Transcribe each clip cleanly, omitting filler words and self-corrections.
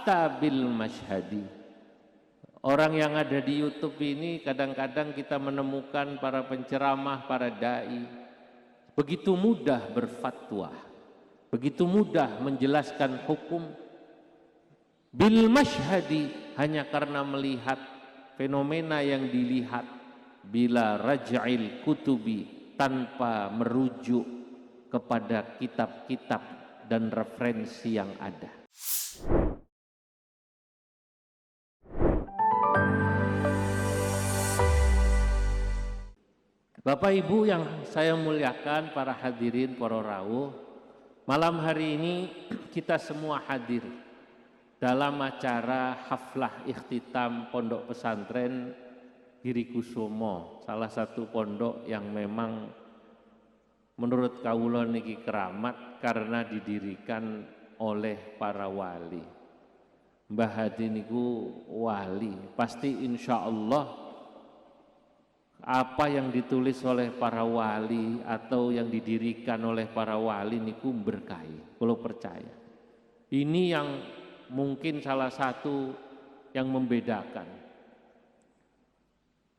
hatta bil masyhadi. Orang yang ada di YouTube ini kadang-kadang kita menemukan para penceramah, para dai begitu mudah berfatwa, begitu mudah menjelaskan hukum bil masyhadi, hanya karena melihat fenomena yang dilihat, bila raj'il kutubi, tanpa merujuk kepada kitab-kitab dan referensi yang ada. Bapak Ibu yang saya muliakan, para hadirin, para rawuh, malam hari ini kita semua hadir dalam acara haflah ikhtitam Pondok Pesantren Girikusumo, salah satu pondok yang memang menurut kawula niki keramat karena didirikan oleh para wali. Mbah Hadi niku wali, pasti insya Allah apa yang ditulis oleh para wali atau yang didirikan oleh para wali niku berkahi, kalau percaya. Ini yang mungkin salah satu yang membedakan.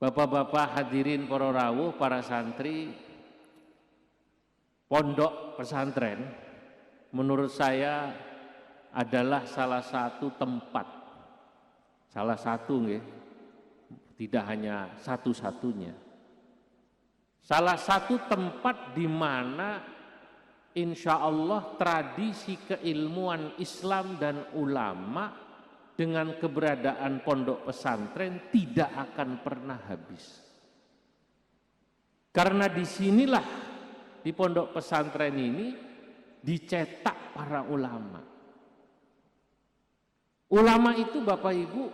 Bapak-bapak hadirin, para rawuh, para santri, pondok pesantren menurut saya adalah salah satu tempat, salah satu nggih, tidak hanya satu-satunya, salah satu tempat di mana insya Allah tradisi keilmuan Islam dan ulama dengan keberadaan pondok pesantren tidak akan pernah habis. Karena disinilah, di pondok pesantren ini dicetak para ulama. Ulama itu Bapak Ibu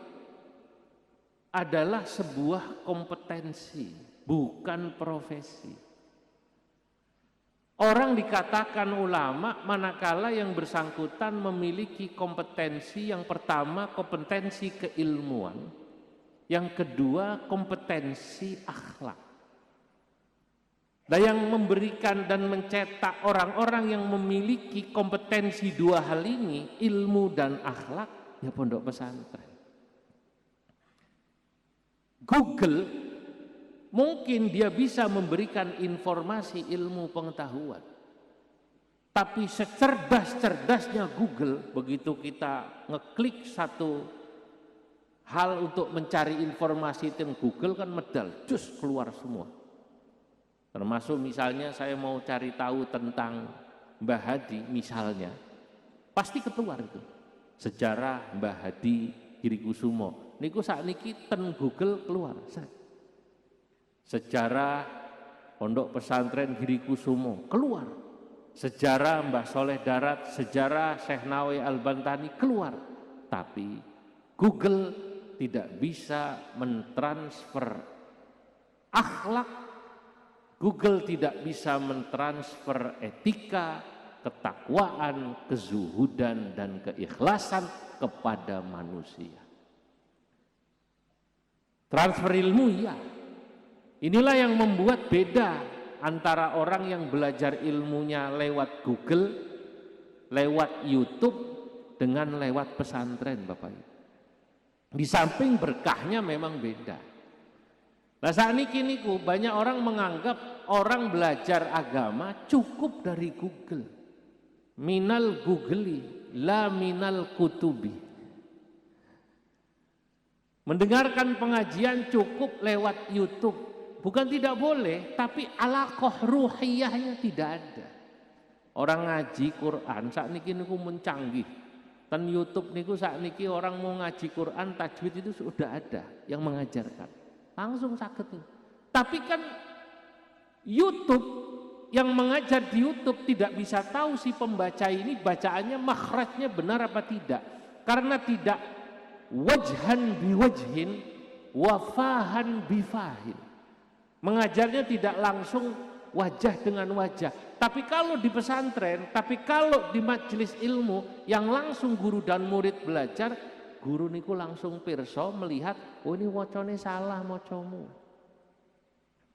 adalah sebuah kompetensi, bukan profesi. Orang dikatakan ulama manakala yang bersangkutan memiliki kompetensi, yang pertama kompetensi keilmuan, yang kedua kompetensi akhlak. Dan yang memberikan dan mencetak orang-orang yang memiliki kompetensi dua hal ini, ilmu dan akhlak, ya pondok pesantren. Google mungkin dia bisa memberikan informasi ilmu pengetahuan, tapi secerdas-cerdasnya Google, begitu kita ngeklik satu hal untuk mencari informasi itu, Google kan medal, cus keluar semua. Termasuk misalnya saya mau cari tahu tentang Mbah Hadi misalnya, pasti keluar itu sejarah Mbah Hadi Girikusumo. Niku sakniki ten Google keluar. Sejarah Pondok Pesantren Girikusumo keluar. Sejarah Mbah Soleh Darat, sejarah Syekh Nawawi Al-Bantani keluar. Tapi Google tidak bisa mentransfer akhlak, Google tidak bisa mentransfer etika, ketakwaan, kezuhudan dan keikhlasan kepada manusia. Transfer ilmu, ya. Inilah yang membuat beda antara orang yang belajar ilmunya lewat Google, lewat YouTube, dengan lewat pesantren, Bapak Ibu. Di samping berkahnya memang beda. Nah, saat ini banyak orang menganggap orang belajar agama cukup dari Google. Minal Googli, la minal kutubi. Mendengarkan pengajian cukup lewat YouTube. Bukan tidak boleh, tapi alaqah ruhiyahnya tidak ada. Orang ngaji Quran saat niki niku mencanggih. Ten YouTube niku saat niki orang mau ngaji Quran tajwid itu sudah ada yang mengajarkan. Langsung sakit. Tapi kan YouTube yang mengajar di YouTube tidak bisa tahu si pembaca ini bacaannya makhrajnya benar apa tidak. Karena tidak wajhan biwajhin wafahan bifahin. Mengajarnya tidak langsung wajah dengan wajah. Tapi kalau di pesantren, tapi kalau di majelis ilmu yang langsung guru dan murid belajar, guru niku langsung pirsa melihat, oh ini wacane salah macamu.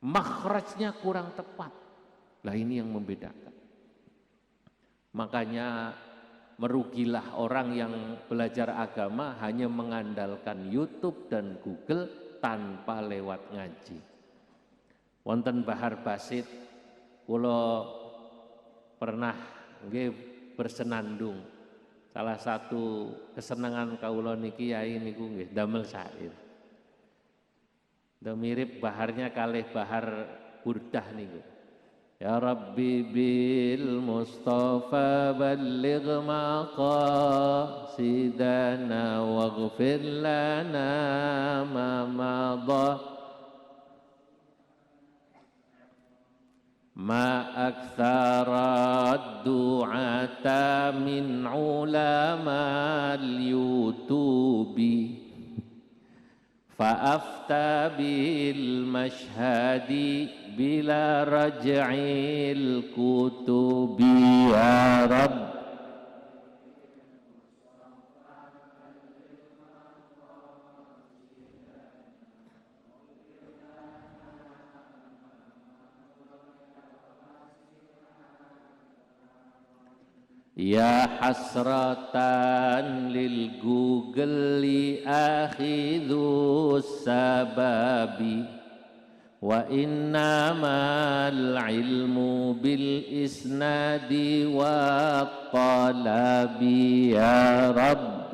Makhrajnya kurang tepat. Lah ini yang membedakan. Makanya merugilah orang yang belajar agama hanya mengandalkan YouTube dan Google tanpa lewat ngaji. Wonten Bahar Basit, kula pernah nggih bersenandung. Salah satu kesenangan kawula niki yai niku nggih damel syair. Mirip baharnya kalih bahar burdah niku. Ya Rabbi bil Mustafa balligh maqasidana waghfir lana ma madha ma aktsara du'ata min ulamal yutubi fa'afta bil mashhadi bila raj'il kutubi ya Rabb. Ya hasratan lil Google li akhidhus sababi wa innamal ilmu bil isnadi wa talabi ya Rabb.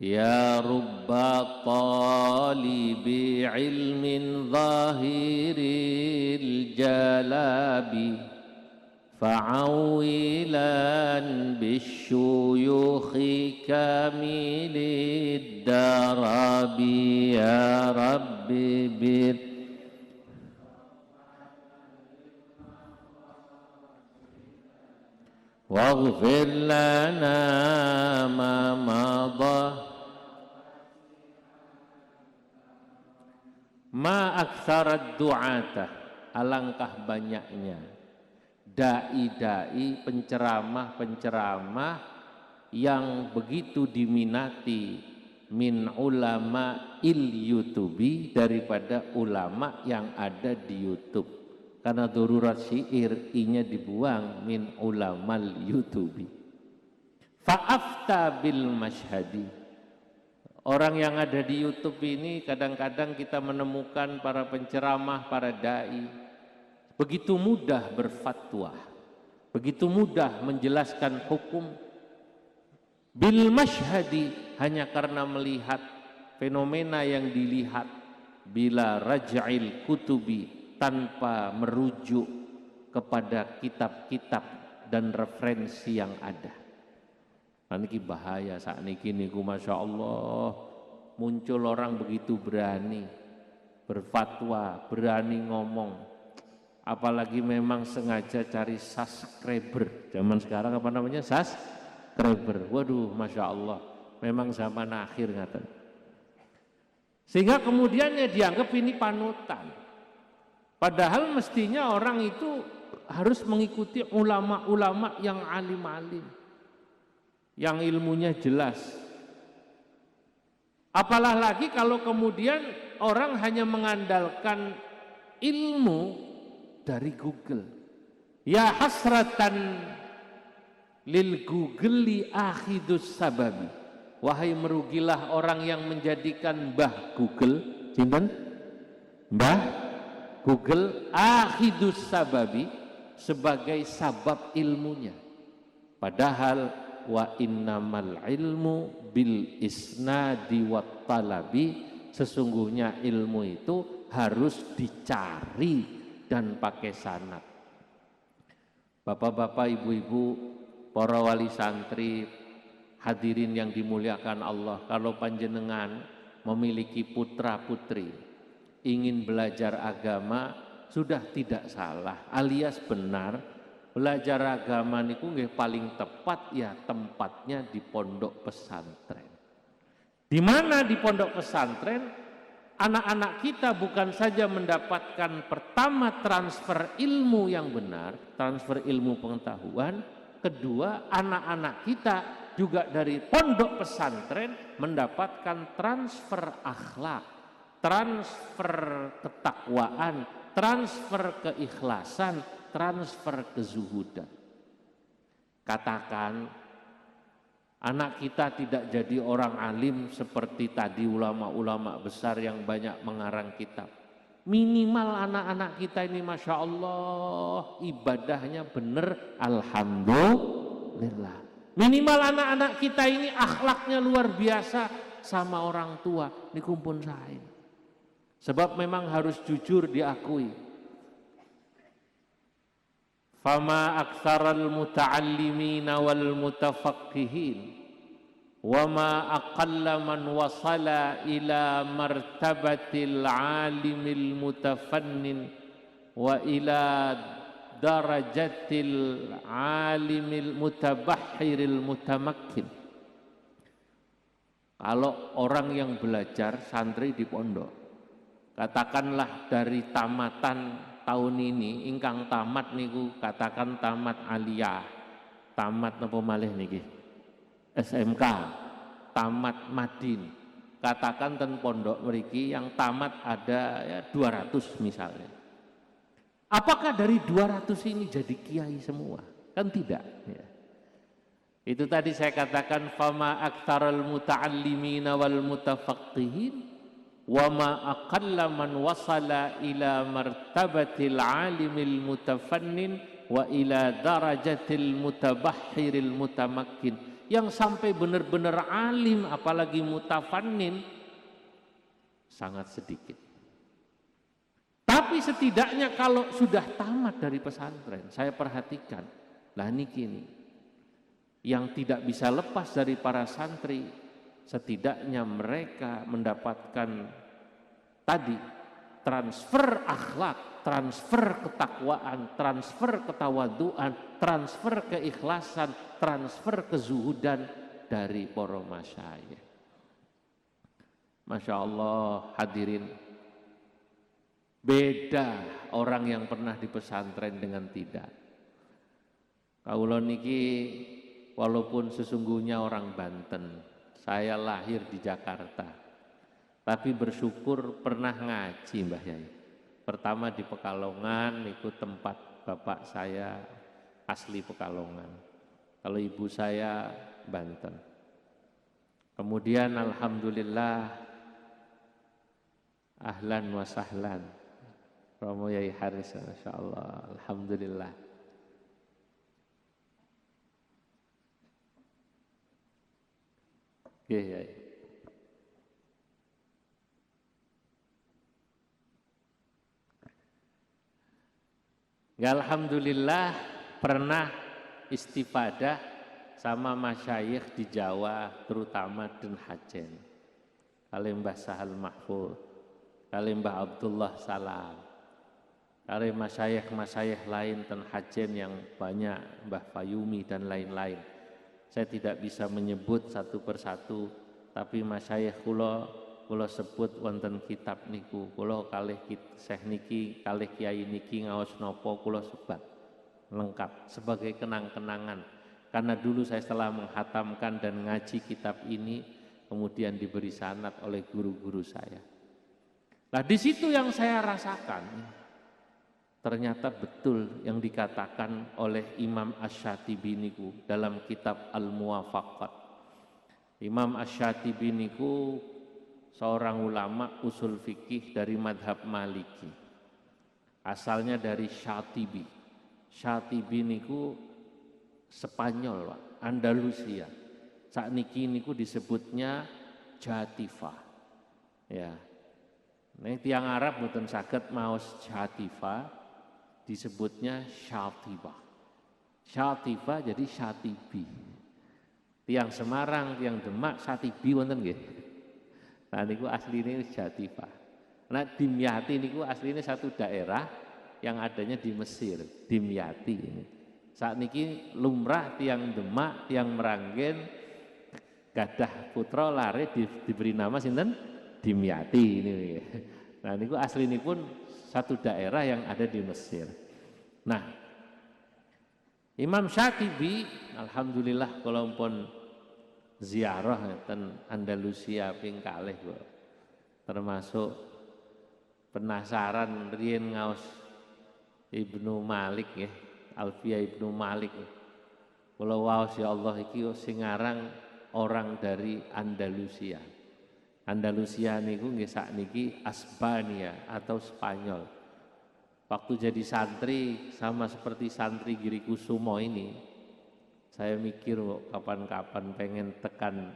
Ya rubba talibi ilmin zahiril jalabi fa'awilan bisyuyukhi kamilid darabi ya Rabbi bir waghfir lana ma madha ma aktsarat du'ata, alangkah banyaknya dai-dai, penceramah-penceramah yang begitu diminati min ulama YouTubi daripada ulama yang ada di YouTube. Karena darurat syair i-nya dibuang min ulamal YouTubi. Fa'afta bil mashhadi. Orang yang ada di YouTube ini kadang-kadang kita menemukan para penceramah, para dai begitu mudah berfatwa, begitu mudah menjelaskan hukum bil mashhadi, hanya karena melihat fenomena yang dilihat, bila raj'il kutubi, tanpa merujuk kepada kitab-kitab dan referensi yang ada. Niki bahaya saat niki niku, masya Allah, muncul orang begitu berani berfatwa, berani ngomong, apalagi memang sengaja cari subscriber. Zaman sekarang apa namanya, subscriber. Waduh, masya Allah, memang zaman akhir ngaten. Sehingga kemudian ya dianggap ini panutan. Padahal mestinya orang itu harus mengikuti ulama-ulama yang alim-alim, yang ilmunya jelas. Apalah lagi kalau kemudian orang hanya mengandalkan ilmu dari Google. Ya hasratan lil Google li akhidus sababi. Wahai merugilah orang yang menjadikan Mbah Google, sinten? Mbah Google akhidus sababi, sebagai sabab ilmunya. Padahal wa innamal ilmu bil isnadi wat talabi, sesungguhnya ilmu itu harus dicari dan pakai sanad. Bapak-bapak, ibu-ibu, para wali santri, hadirin yang dimuliakan Allah, kalau panjenengan memiliki putra-putri ingin belajar agama, sudah tidak salah alias benar. Belajar agama niku nggih paling tepat ya tempatnya di pondok pesantren. Di mana di pondok pesantren anak-anak kita bukan saja mendapatkan pertama transfer ilmu yang benar, transfer ilmu pengetahuan, kedua anak-anak kita juga dari pondok pesantren mendapatkan transfer akhlak, transfer ketakwaan, transfer keikhlasan, transfer kezuhudan. Katakan anak kita tidak jadi orang alim seperti tadi ulama-ulama besar yang banyak mengarang kitab. Minimal anak-anak kita ini Masya Allah ibadahnya benar, alhamdulillah. Minimal anak-anak kita ini akhlaknya luar biasa sama orang tua. Ini kumpul saya. Sebab memang harus jujur diakui. Fama aktsaral muta'allimina wal mutafaqqihin wa ma aqalla man wasala ila martabatil alimil mutafannin wa ila darajatil alimil mutabahhiril mutamakkin. Kalau orang yang belajar santri di pondok, katakanlah dari tamatan tahun ini ingkang tamat niku katakan tamat aliyah, tamat napa malih niki SMK, tamat Madin, katakan ten pondok mriki yang tamat ada ya 200 misalnya. Apakah dari 200 ini jadi kiai semua? Kan tidak ya. Itu tadi saya katakan fama aktsaral muta'allimina wal mutafaqqihin wa ma aqalla man wasala ila martabatil alimil mutafannin wa ila darajatil mutabahhiril mutamakkin. Yang sampai benar-benar alim apalagi mutafannin sangat sedikit. Tapi setidaknya kalau sudah tamat dari pesantren, saya perhatikan lah niki nih yang tidak bisa lepas dari para santri, setidaknya mereka mendapatkan tadi transfer akhlak, transfer ketakwaan, transfer ketawaduan, transfer keikhlasan, transfer kezuhudan dari para masyayikh. Masya Allah hadirin, beda orang yang pernah di pesantren dengan tidak. Kaula niki walaupun sesungguhnya orang Banten, saya lahir di Jakarta, tapi bersyukur pernah ngaji Mbah Yai. Pertama di Pekalongan, itu tempat bapak saya asli Pekalongan. Kalau ibu saya Banten. Kemudian alhamdulillah ahlan wa sahlan. Romo Yai Haris, Masya Allah, alhamdulillah. Oke, ya. Alhamdulillah pernah istifadah sama masyayikh di Jawa, terutama Den Hajen, kali Mbah Sahal Mahfud, kali Mbah Abdullah Salam, kali masyayikh lain Den Hajen yang banyak, Mbah Fayumi dan lain-lain. Saya tidak bisa menyebut satu persatu, tapi masyayikh kula sebut wonten kitab niku, kula kalih Syekh niki, kalih Kiai niki ngaos napa kula sebat lengkap sebagai kenang-kenangan. Karena dulu saya setelah menghatamkan dan ngaji kitab ini, kemudian diberi sanad oleh guru-guru saya. Nah di situ yang saya rasakan, ternyata betul yang dikatakan oleh Imam Asy-Syatibi niku dalam kitab Al-Muwafaqat. Imam Asy-Syatibi niku seorang ulama usul fikih dari madhab Maliki. Asalnya dari Syatibi. Syatibi niku Spanyol, Pak, Andalusia. Sakniki niku disebutnya Jatifah. Ya. Nek tiang Arab mboten saged maos Jatifah, disebutnya Syatibah. Syatibah jadi Syatibi. Tiang Semarang, tiang Demak, Syatibi wonten nggih. Nah niku asline Jatifah. Nah Dimyati niku asline satu daerah yang adanya di Mesir, Dimyati ini. Saat niki lumrah tiang Demak, tiang Meranggen gadah putra lare diberi nama sinten? Dimyati ini. Nah niku aslinipun satu daerah yang ada di Mesir. Nah Imam Syatibi alhamdulillah kula pun ziarah ten Andalusia ping kalih kok. Termasuk penasaran riyen ngaos Ibnu Malik ya, Alfiyah Ibnu Malik. Kula waos ya Allah iki sing aran orang dari Andalusia. Andalusia niku nggih sakniki Aspania atau Spanyol. Waktu jadi santri sama seperti santri Giri Kusumo ini, saya mikir kapan-kapan pengen tekan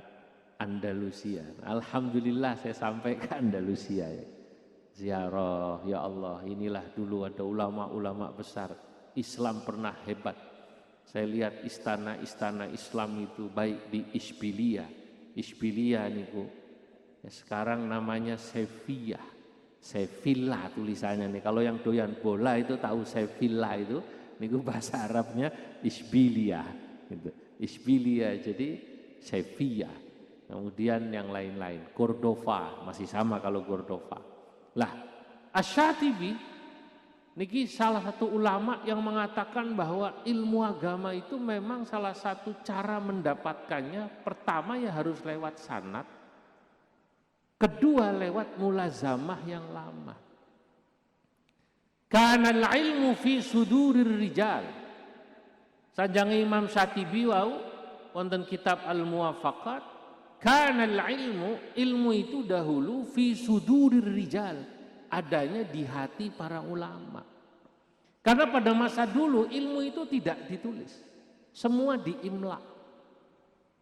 Andalusia. Alhamdulillah saya sampai ke Andalusia ya. Ziarah, ya Allah, inilah dulu ada ulama-ulama besar. Islam pernah hebat. Saya lihat istana-istana Islam itu baik di Isbilia. Isbilia niku ya, sekarang namanya Sevilla. Sevilla tulisannya nih. Kalau yang doyan bola itu tahu Sevilla itu, niku bahasa Arabnya Isbilia gitu. Isbilia jadi Sevilla. Kemudian yang lain-lain, Cordova masih sama kalau Cordova. Lah, Asy-Syatibi niki salah satu ulama yang mengatakan bahwa ilmu agama itu memang salah satu cara mendapatkannya. Pertama ya harus lewat sanad, kedua lewat mulazamah yang lama. Kanal ilmu fi sudurir rijal. Sanjang Imam Syatibi wau wonten kitab Al-Muwafaqat. Kanal ilmu itu dahulu fi sudurir rijal, adanya di hati para ulama. Karena pada masa dulu ilmu itu tidak ditulis, semua diimla.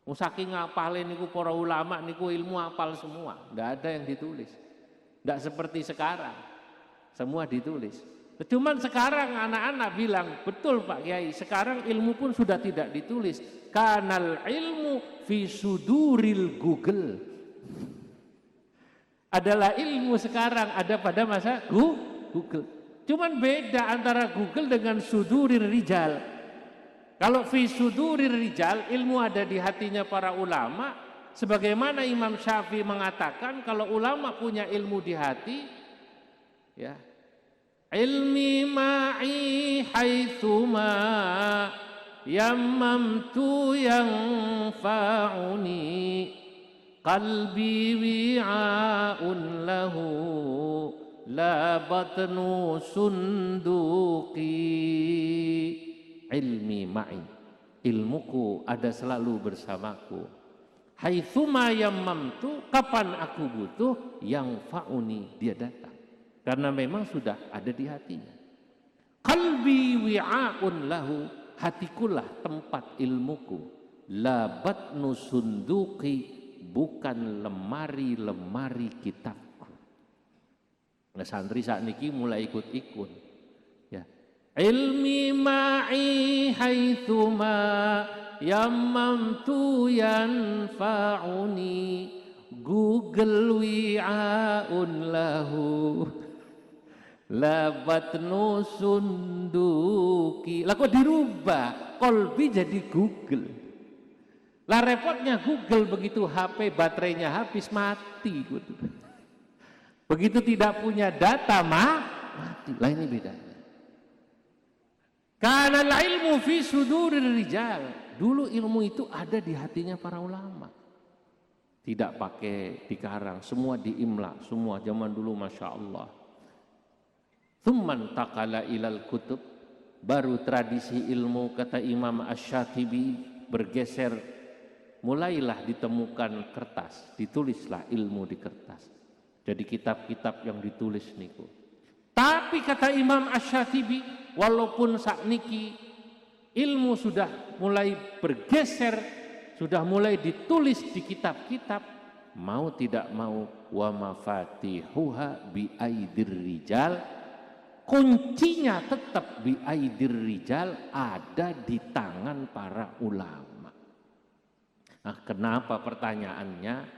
Saking ngapalin niku para ulama niku ilmu apal semua, tidak ada yang ditulis. Tidak seperti sekarang, semua ditulis. Cuman sekarang anak-anak bilang, betul Pak Kiai, sekarang ilmu pun sudah tidak ditulis. Kanal ilmu fi suduril Google. Adalah ilmu sekarang ada pada masa Google. Cuman beda antara Google dengan sudurir rijal. Kalau fi sudurir rijal, ilmu ada di hatinya para ulama. Sebagaimana Imam Syafi'i mengatakan, kalau ulama punya ilmu di hati, ya, ilmi ma'i haitsuma yammamtu yanfa'uni qalbi wi'a'un lahu la batnu sunduqi. Ilmi ma'i, ilmuku ada selalu bersamaku. Haitsuma yammamtu, kapan aku butuh, yanfa'uni, dia datang. Karena memang sudah ada di hatinya. Qalbi wi'a'un lahu, hatikulah tempat ilmuku. La batnu sunduqi, bukan lemari-lemari kitabku. Nah, santri saat niki mulai ikut-ikut. Ya. Ilmi ma'i haitsuma yammamtu yanfa'uni, Google wi'a'un lahu labatnu sunduki. Lah kok dirubah, kolbi jadi Google. Lah repotnya Google, begitu HP baterainya habis mati. Begitu tidak punya data mati. Lah ini bedanya. Karena ilmu fi sudurir rijal. Dulu ilmu itu ada di hatinya para ulama. Tidak pakai dikarang, semua diimla, semua zaman dulu Masya Allah. Tsumman taqala ilal kutub, baru tradisi ilmu kata Imam Asy-Syatibi bergeser, mulailah ditemukan kertas, ditulislah ilmu di kertas. Jadi kitab-kitab yang ditulis niku. Tapi kata Imam Asy-Syatibi, walaupun sakniki ilmu sudah mulai bergeser, sudah mulai ditulis di kitab-kitab, mau tidak mau wa mafatihuha bi aidir rijal, kuncinya tetap bi aidir rijal, ada di tangan para ulama. Nah, kenapa pertanyaannya?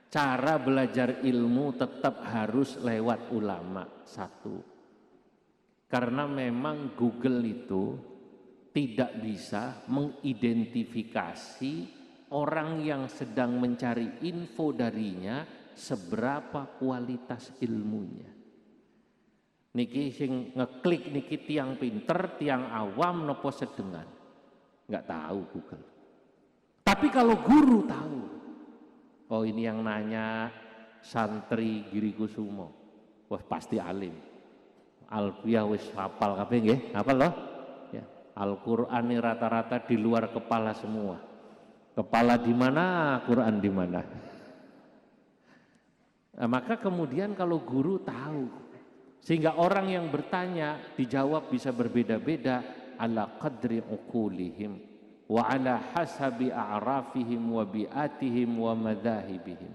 Cara belajar ilmu tetap harus lewat ulama. Satu, karena memang Google itu tidak bisa mengidentifikasi orang yang sedang mencari info darinya seberapa kualitas ilmunya. Niki sing ngeklik niki tiang pinter, tiang awam nopo sedengan, nggak tahu Google. Tapi kalau guru tahu, oh ini yang nanya santri Giri Kusumo, wah pasti alim. Alfiyah wis hafal kabeh nggih, hafal loh. Ya, Al-Qur'an ini rata-rata di luar kepala semua. Kepala di mana, Quran di mana. Nah, maka kemudian kalau guru tahu, sehingga orang yang bertanya dijawab bisa berbeda-beda ala qadri uqulihim wa ala hasabi a'rafihim wa bi'atihim wa madahibihim.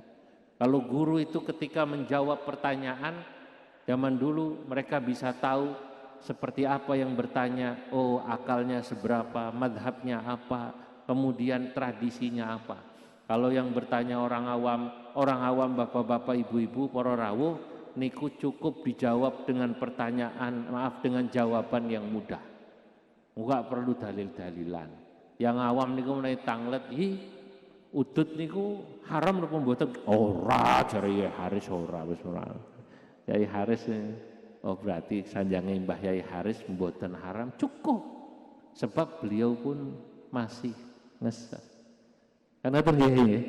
Kalau guru itu ketika menjawab pertanyaan, zaman dulu mereka bisa tahu seperti apa yang bertanya, oh akalnya seberapa, madhabnya apa, kemudian tradisinya apa. Kalau yang bertanya orang awam bapak-bapak, ibu-ibu, para rawuh, niku cukup dijawab dengan pertanyaan, dengan jawaban yang mudah. Enggak perlu dalil-dalilan. Yang awam niku menawi tanglet, udut niku haram napa mboten? Ora, jare Yai Haris ora, wis ora. Yai Haris, oh berarti sanjange Mbah Yai Haris mboten haram, cukup. Sebab beliau pun masih ngesah. Karena nggih,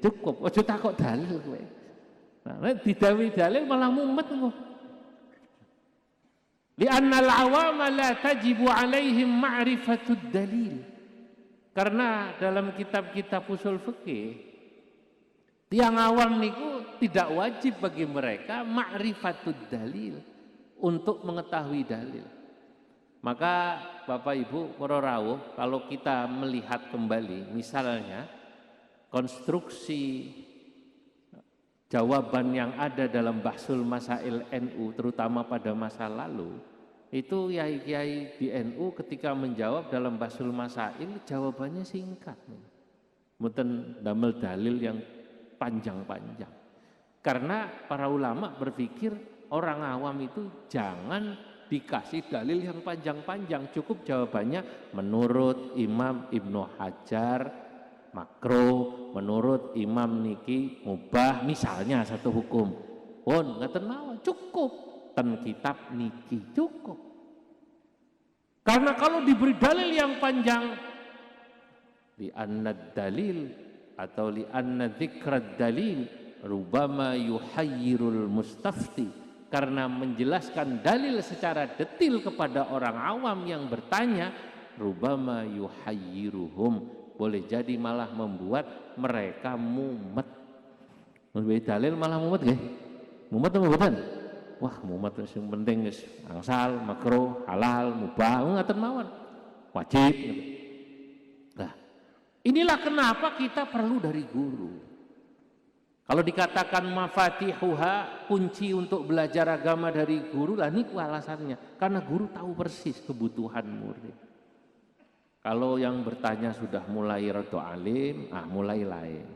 cukup, aja takok dalil kowe. Nah, nek didawi dalil malah mumet kok. Li'anna al-awama la tajibu 'alaihim ma'rifatud dalil. Karena dalam kitab-kitab usul fikih, tiang awam niku tidak wajib bagi mereka ma'rifatud dalil, untuk mengetahui dalil. Maka Bapak Ibu para rawuh, kalau kita melihat kembali misalnya konstruksi jawaban yang ada dalam Bahsul Masail NU terutama pada masa lalu, itu kiai-kiai di NU ketika menjawab dalam Bahsul Masail jawabannya singkat, mboten damel dalil yang panjang-panjang. Karena para ulama berpikir orang awam itu jangan dikasih dalil yang panjang-panjang, cukup jawabannya menurut Imam Ibnu Hajar makruh, menurut imam niki mubah, misalnya satu hukum pun ngaten mawon, cukup ten kitab niki cukup. Karena kalau diberi dalil yang panjang, li anna dalil atau li anna dzikrad dalil rubama yuhayyirul mustafti, karena menjelaskan dalil secara detil kepada orang awam yang bertanya, rubama yuhayyiruhum, boleh jadi malah membuat mereka mumet. Memberi dalil malah mumet nggih? Mumet atau mboten? Wah, mumet wis sing penting wis angsal, makruh, halal, mubah, ngaten mawon. Wajib. Nah, inilah kenapa kita perlu dari guru. Kalau dikatakan mafatihuha, kunci untuk belajar agama dari guru, lah niku alasannya. Karena guru tahu persis kebutuhan murid. Kalau yang bertanya sudah mulai rada alim, mulai lain.